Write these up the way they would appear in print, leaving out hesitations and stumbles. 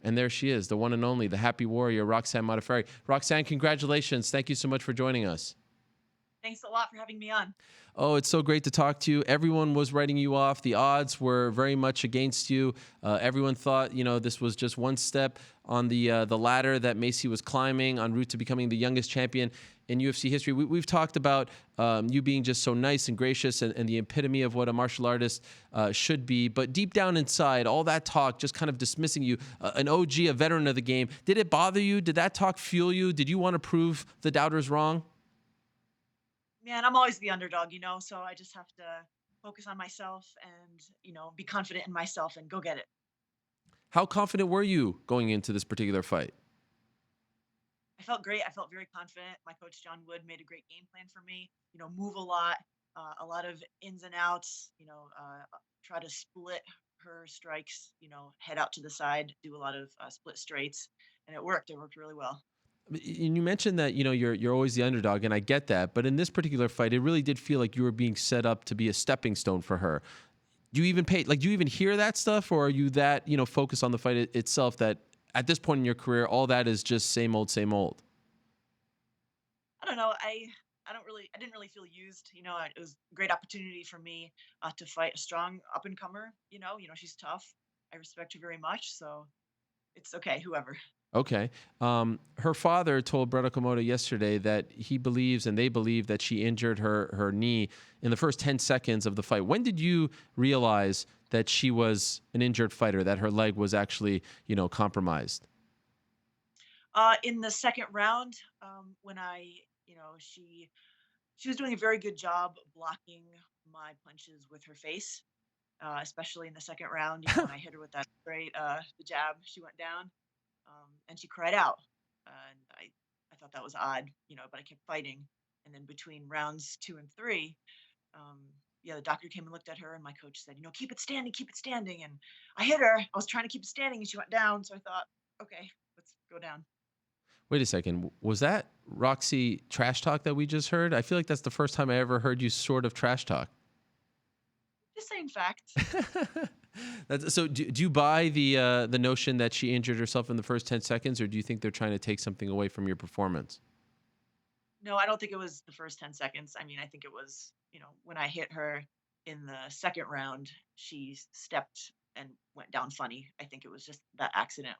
And there she is, the one and only, the happy warrior, Roxanne Modafferi. Roxanne, congratulations. Thank you so much for joining us. Thanks a lot for having me on. Oh, it's so great to talk to you. Everyone was writing you off. The odds were very much against you. Everyone thought, this was just one step on the ladder that Maycee was climbing en route to becoming the youngest champion in UFC history. We've talked about you being just so nice and gracious and the epitome of what a martial artist should be. But deep down inside, all that talk just kind of dismissing you, an OG, a veteran of the game. Did it bother you? Did that talk fuel you? Did you want to prove the doubters wrong? Man, I'm always the underdog, so I just have to focus on myself and, be confident in myself and go get it. How confident were you going into this particular fight? I felt great. I felt very confident. My coach, John Wood, made a great game plan for me, move a lot of ins and outs, try to split her strikes, head out to the side, do a lot of split straights. And it worked. It worked really well. And you mentioned that you're always the underdog, and I get that. But in this particular fight, it really did feel like you were being set up to be a stepping stone for her. Do you even do you even hear that stuff, or are you that focused on the fight itself that at this point in your career, all that is just same old, same old? I don't know. I didn't really feel used. It was a great opportunity for me to fight a strong up and comer. She's tough. I respect her very much. So it's okay, whoever. Okay. Her father told Brett Okamoto yesterday that he believes and they believe that she injured her knee in the first 10 seconds of the fight. When did you realize that she was an injured fighter, that her leg was actually, compromised? In the second round, when she was doing a very good job blocking my punches with her face, especially in the second round. When I hit her with that straight, the jab, she went down, and she cried out, and I thought that was odd, but I kept fighting, and then between rounds 2 and 3, um, yeah, the doctor came and looked at her, and my coach said, keep it standing, and I hit her. I was trying to keep it standing, and she went down, so I thought, okay, let's go down. Wait a second. Was that Roxy trash talk that we just heard? I feel like that's the first time I ever heard you sort of trash talk. Just saying facts. So do you buy the notion that she injured herself in the first 10 seconds, or do you think they're trying to take something away from your performance? No, I don't think it was the first 10 seconds. I mean, I think it was, when I hit her in the second round, she stepped and went down funny. I think it was just that accident,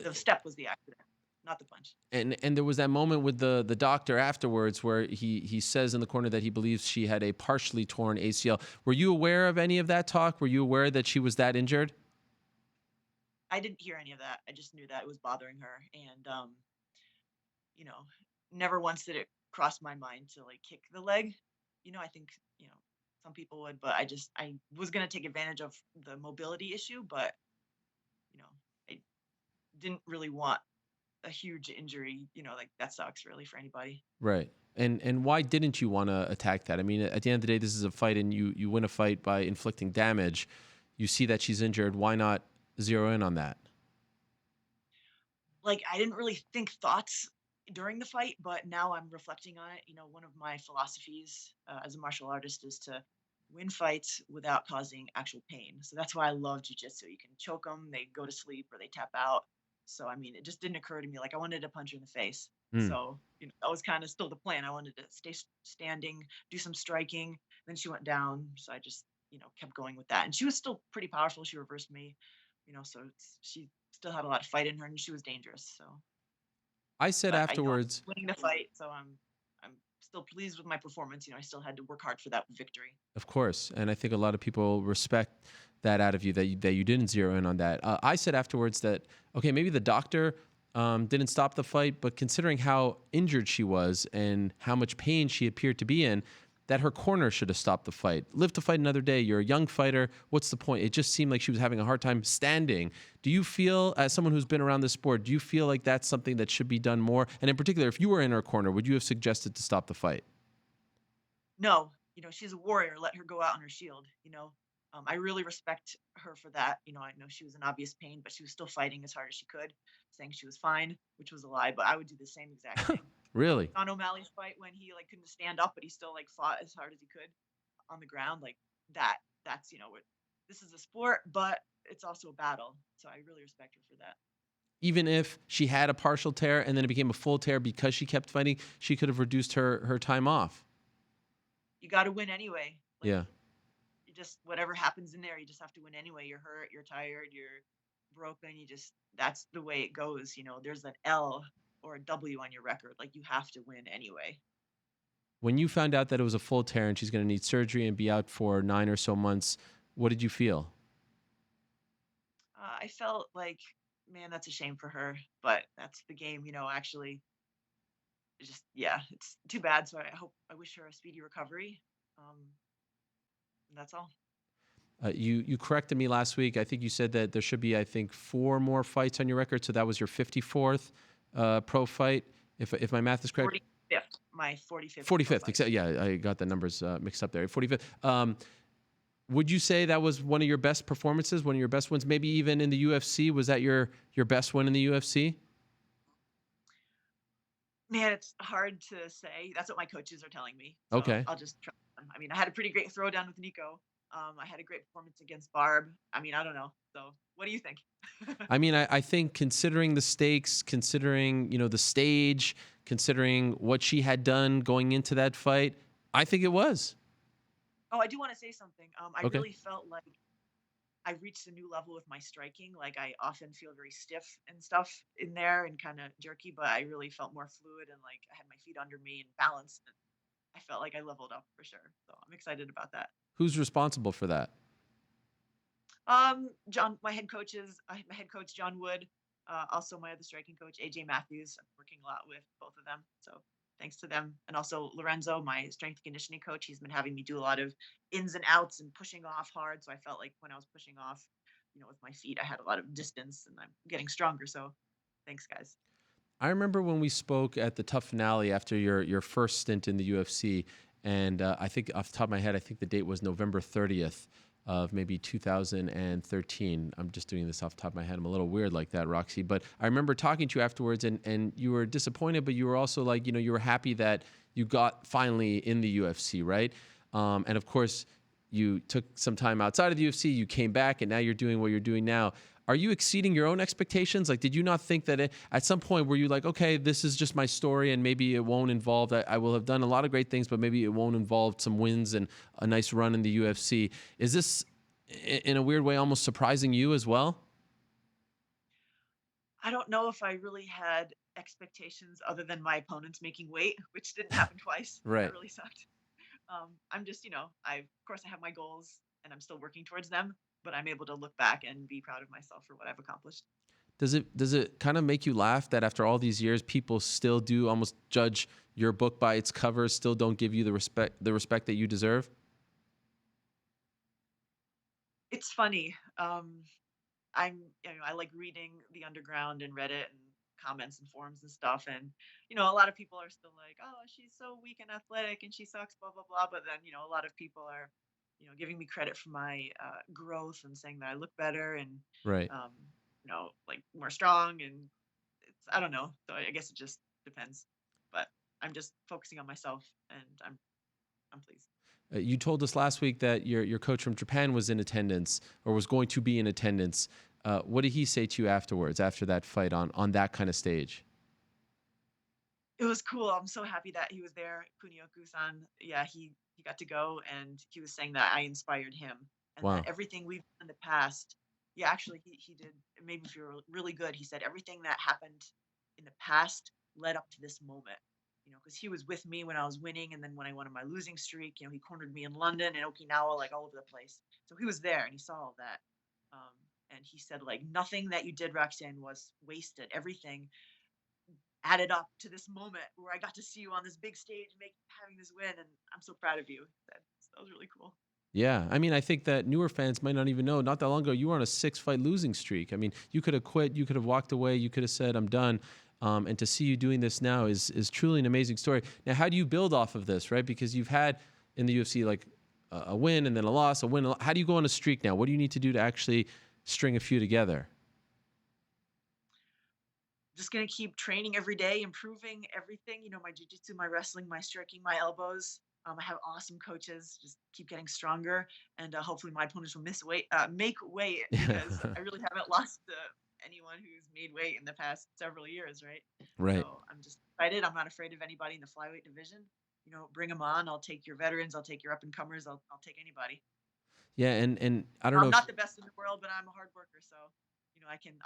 the step was the accident, not the punch. And there was that moment with the doctor afterwards where he says in the corner that he believes she had a partially torn ACL. Were you aware of any of that talk? Were you aware that she was that injured? I didn't hear any of that. I just knew that it was bothering her. And, you know, never once did it cross my mind to like kick the leg. I think, some people would, but I was going to take advantage of the mobility issue, but, you know, I didn't really want a huge injury, like that sucks really for anybody. Right. And why didn't you want to attack that? I mean, at the end of the day, this is a fight, and you win a fight by inflicting damage. You see that she's injured. Why not zero in on that? Like, I didn't really think thoughts during the fight, but now I'm reflecting on it. One of my philosophies as a martial artist is to win fights without causing actual pain. So that's why I love jujitsu. You can choke them, they go to sleep, or they tap out. So, I mean, it just didn't occur to me. Like, I wanted to punch her in the face. Hmm. So, that was kind of still the plan. I wanted to stay standing, do some striking. Then she went down. So I just, kept going with that. And she was still pretty powerful. She reversed me, so she still had a lot of fight in her, and she was dangerous. So, I said but I was afterwards, winning the fight, so I'm still pleased with my performance. I still had to work hard for that victory. of course, and I think a lot of people respect that out of you, that you didn't zero in on that. I said afterwards that, okay, maybe the doctor didn't stop the fight, but considering how injured she was and how much pain she appeared to be in, that her corner should have stopped the fight. Live to fight another day. You're a young fighter. What's the point? It just seemed like she was having a hard time standing. Do you feel, as someone who's been around this sport, do you feel like that's something that should be done more? And in particular, if you were in her corner, would you have suggested to stop the fight? No, she's a warrior. Let her go out on her shield. I really respect her for that. I know she was in obvious pain, but she was still fighting as hard as she could, saying she was fine, which was a lie. But I would do the same exact thing. Really? On O'Malley's fight when he like couldn't stand up, but he still like fought as hard as he could on the ground, like that. That's what this is a sport, but it's also a battle. So I really respect her for that. Even if she had a partial tear and then it became a full tear because she kept fighting, she could have reduced her time off. You got to win anyway. Like, Yeah. you just, whatever happens in there, you just have to win anyway. You're hurt, you're tired, you're broken. That's the way it goes. There's an L or a W on your record. Like, you have to win anyway. When you found out that it was a full tear and she's going to need surgery and be out for 9 or so months, what did you feel? I felt like, man, that's a shame for her, but that's the game. Actually, yeah, it's too bad. So I wish her a speedy recovery. Um, and that's all. You corrected me last week. I think you said that there should be, I think, 4 more fights on your record. So that was your 54th pro fight, if my math is correct. 45th, my 45th. 45th, except yeah, I got the numbers mixed up there. 45th. Would you say that was one of your best performances, one of your best wins, maybe even in the UFC? Was that your best win in the UFC? Man, it's hard to say. That's what my coaches are telling me. So Okay. I'll just trust them. I mean, I had a pretty great throwdown with Nico. I had a great performance against Barb. I mean, I don't know. So what do you think? I mean, I think considering the stakes, considering, the stage, considering what she had done going into that fight, I think it was. Oh, I do want to say something. I Okay. really felt like I reached a new level with my striking. Like, I often feel very stiff and stuff in there and kind of jerky, but I really felt more fluid and like I had my feet under me and balanced. And I felt like I leveled up for sure. So I'm excited about that. Who's responsible for that? John, my head coach John Wood, also my other striking coach AJ Matthews. I'm working a lot with both of them, so thanks to them, and also Lorenzo, my strength and conditioning coach. He's been having me do a lot of ins and outs and pushing off hard. So I felt like when I was pushing off, with my feet, I had a lot of distance, and I'm getting stronger. So thanks, guys. I remember when we spoke at the Tough Finale after your first stint in the UFC, and I think off the top of my head, I think the date was November 30th of maybe 2013. I'm just doing this off the top of my head. I'm a little weird like that, Roxy. But I remember talking to you afterwards, and you were disappointed, but you were also like, you were happy that you got finally in the UFC, right? And of course, you took some time outside of the UFC, you came back, and now you're doing what you're doing now. Are you exceeding your own expectations? Like, did you not think that at some point were you like, okay, this is just my story and maybe it won't involve, I will have done a lot of great things, but maybe it won't involve some wins and a nice run in the UFC. Is this, in a weird way, almost surprising you as well? I don't know if I really had expectations other than my opponents making weight, which didn't happen twice. Right. That really sucked. I'm just, of course I have my goals and I'm still working towards them, but I'm able to look back and be proud of myself for what I've accomplished. Does it kind of make you laugh that after all these years, people still do almost judge your book by its cover, still don't give you the respect that you deserve? It's funny. I like reading the underground and Reddit and comments and forums and stuff. And, a lot of people are still like, oh, she's so weak and athletic and she sucks, blah, blah, blah. But then, a lot of people are, giving me credit for my growth and saying that I look better and, Right. um, like more strong. And I don't know. So I guess it just depends. But I'm just focusing on myself and I'm pleased. You told us last week that your coach from Japan was in attendance or was going to be in attendance. What did he say to you afterwards, after that fight on that kind of stage? It was cool. I'm so happy that he was there. Kunioku-san, yeah, he got to go, and he was saying that I inspired him, and that Wow. everything we've done in the past. Yeah, actually, he did. It made me feel really good. He said everything that happened in the past led up to this moment. Because he was with me when I was winning, and then when I went on my losing streak, he cornered me in London and Okinawa, like all over the place. So he was there, and he saw all that. Um, and he said, like, nothing that you did, Roxanne, was wasted. Everything added up to this moment where I got to see you on this big stage, having this win, and I'm so proud of you. That was really cool. Yeah, I mean, I think that newer fans might not even know. Not that long ago, you were on a 6-fight losing streak. I mean, you could have quit, you could have walked away, you could have said, "I'm done." And to see you doing this now is truly an amazing story. Now, how do you build off of this, right? Because you've had in the UFC like a win and then a loss, a win. How do you go on a streak now? What do you need to do to actually string a few together? Just gonna keep training every day, improving everything. My jujitsu, my wrestling, my striking, my elbows. I have awesome coaches. Just keep getting stronger, and hopefully my opponents will make weight because I really haven't lost to anyone who's made weight in the past several years, right? Right. So I'm just excited. I'm not afraid of anybody in the flyweight division. Bring them on. I'll take your veterans. I'll take your up and comers. I'll take anybody. Yeah, and I don't know I'm if not the best in the world, but I'm a hard worker, so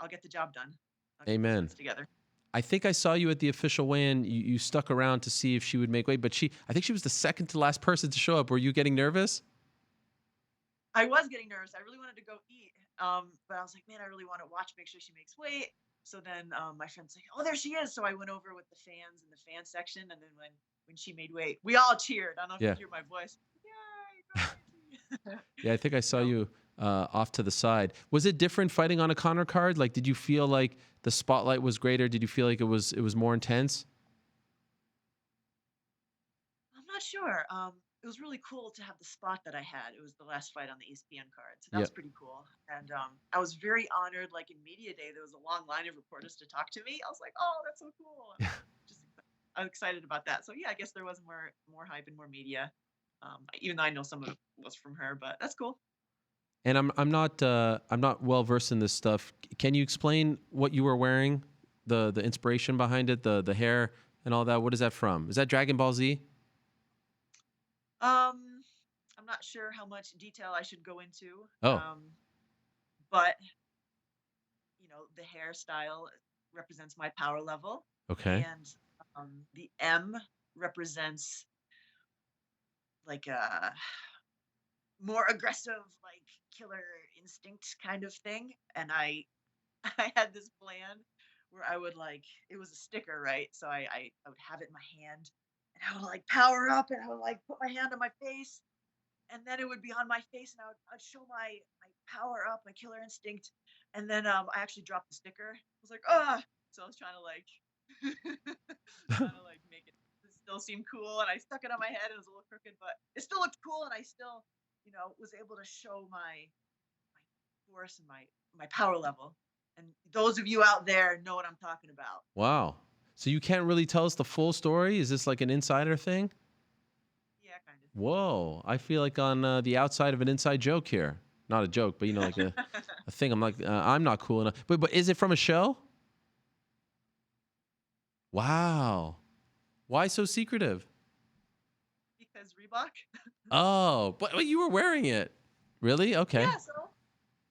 I'll get the job done. I'll keep my Amen. splits together. I think I saw you at the official weigh-in. You stuck around to see if she would make weight, but I think she was the second to last person to show up. Were you getting nervous? I was getting nervous. I really wanted to go eat, but I was like, man, I really want to watch, make sure she makes weight. So then my friend's like, oh, there she is. So I went over with the fans in the fan section, and then when she made weight, we all cheered. I don't know if Yeah. you hear my voice. Yay! Go Maycee. Yeah, I think I saw you off to the side. Was it different fighting on a Conor card? Like, did you feel like the spotlight was greater? Did you feel like it was more intense? I'm not sure. It was really cool to have the spot that I had. It was the last fight on the ESPN card, so that was Yep. pretty cool. And I was very honored. Like in media day, there was a long line of reporters to talk to me. I was like, oh, that's so cool. And just I'm excited about that. So yeah, I guess there was more hype and more media. Even though I know some of it was from her, but that's cool. And I'm not well versed in this stuff. Can you explain what you were wearing? The inspiration behind it, the hair and all that. What is that from? Is that Dragon Ball Z? I'm not sure how much detail I should go into. Oh, But the hairstyle represents my power level, okay. and the M represents like a more aggressive, like killer instinct kind of thing. And I I had this plan where I would like it was a sticker, right? So I would have it in my hand, and I would like power up, and I would like put my hand on my face, and then it would be on my face, and I'd show my power up, my killer instinct, and then I actually dropped the sticker. I was like, ah, so I was trying to like make it still seem cool, and I stuck it on my head. And it was a little crooked, but it still looked cool, and I still was able to show my force and my power level. And those of you out there know what I'm talking about. Wow. So you can't really tell us the full story? Is this like an insider thing? Yeah, kind Whoa. I feel like on the outside of an inside joke here. Not a joke, but like of. a thing. I'm like, I'm not cool enough. But is it from a show? Wow. Why so secretive? Because Reebok. Oh, but you were wearing it. Really? Okay. Yeah, so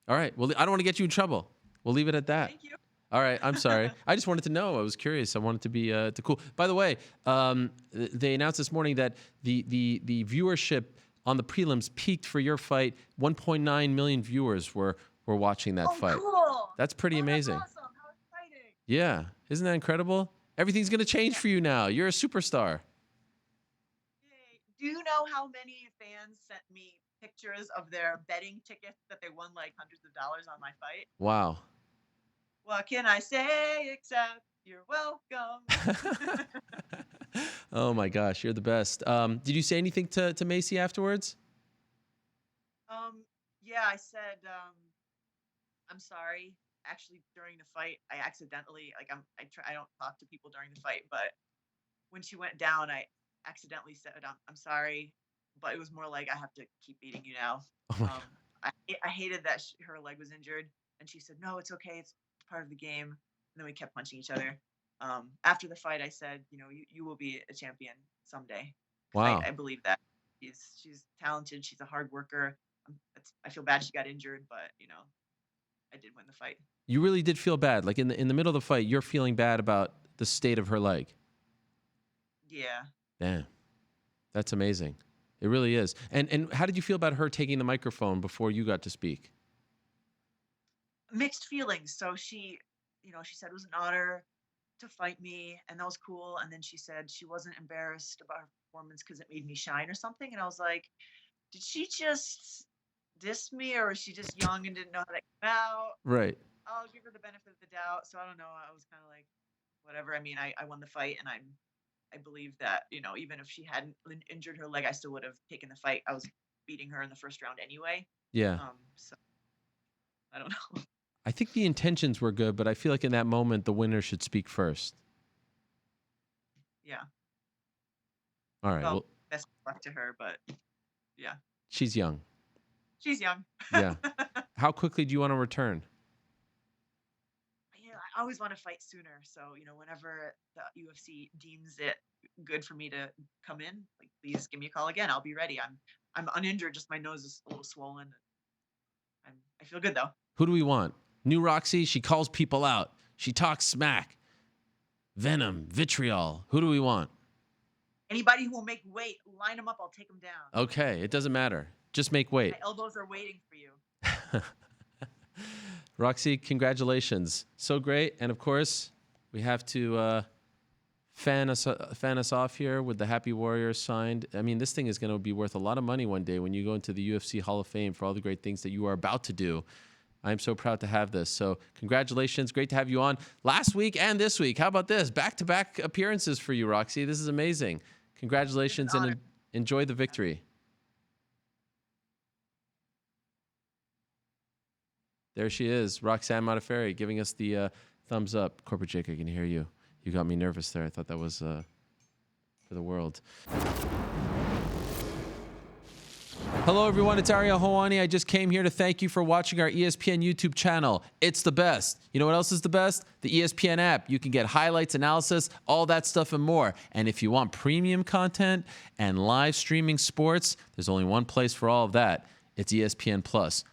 All right. Well, I don't want to get you in trouble. We'll leave it at that. thank you. All right. I'm sorry. I just wanted to know. I was curious. I wanted to be cool. By the way, they announced this morning that the viewership on the prelims peaked for your fight. 1.9 million viewers were watching that Oh, fight. cool. That's pretty Oh, that's amazing. awesome. How exciting. Yeah. Isn't that incredible? Everything's going to change Yeah. for you now. You're a superstar. Yay. Do you know how many fans sent me pictures of their betting tickets that they won like hundreds of dollars on my fight? Wow. What can I say except you're welcome? Oh my gosh, you're the best. Did you say anything to Maycee afterwards? Yeah, I said, I'm sorry. Actually, during the fight, I accidentally like I don't talk to people during the fight, but when she went down, I accidentally said, I'm sorry, but it was more like I have to keep beating you now. Oh my Um, I hated that her leg was injured, and she said, no, it's okay, it's part of the game. And then we kept punching each other. After the fight, I said, you will be a champion someday. 'Cause Wow. I believe that she's talented. She's a hard worker. I feel bad she got injured, but I did win the fight. You really did feel bad. Like in the middle of the fight, you're feeling bad about the state of her leg. Yeah. Damn. That's amazing. It really is. And how did you feel about her taking the microphone before you got to speak? Mixed feelings. So she said it was an honor to fight me, and that was cool. And then she said she wasn't embarrassed about her performance because it made me shine or something. And I was like, did she just diss me, or was she just young and didn't know how to come out? Right. I'll give her the benefit of the doubt. So I don't know. I was kind of like, whatever. I mean, I won the fight, and I believe that even if she hadn't injured her leg, I still would have taken the fight. I was beating her in the first round anyway. Yeah. So I don't know. I think the intentions were good, but I feel like in that moment, the winner should speak first. Yeah. All right. Well, Well, best of luck to her. But yeah, She's young. she's young. Yeah. How quickly do you want to return? I always want to fight sooner. So, whenever the UFC deems it good for me to come in, like, please give me a call again. I'll be ready. I'm uninjured. Just my nose is a little swollen. I feel good though. Who do we want? New Roxy, she calls people out. She talks smack. Venom, vitriol. Who do we want? Anybody who will make weight, line them up. I'll take them down. Okay, it doesn't matter. Just make weight. My elbows are waiting for you. Roxy, congratulations. So great. And of course, we have to fan us off here with the Happy Warriors signed. I mean, this thing is going to be worth a lot of money one day when you go into the UFC Hall of Fame for all the great things that you are about to do. I'm so proud to have this. So congratulations. Great to have you on last week and this week. How about this? Back-to-back appearances for you, Roxy. This is amazing. Congratulations and enjoy the victory. There she is, Roxanne Modafferi, giving us the thumbs up. Corporate Jake, I can hear you. You got me nervous there. I thought that was for the world. Hello, everyone. It's Ariel Helwani. I just came here to thank you for watching our ESPN YouTube channel. It's the best. You know what else is the best? The ESPN app. You can get highlights, analysis, all that stuff and more. And if you want premium content and live streaming sports, there's only one place for all of that. It's ESPN Plus.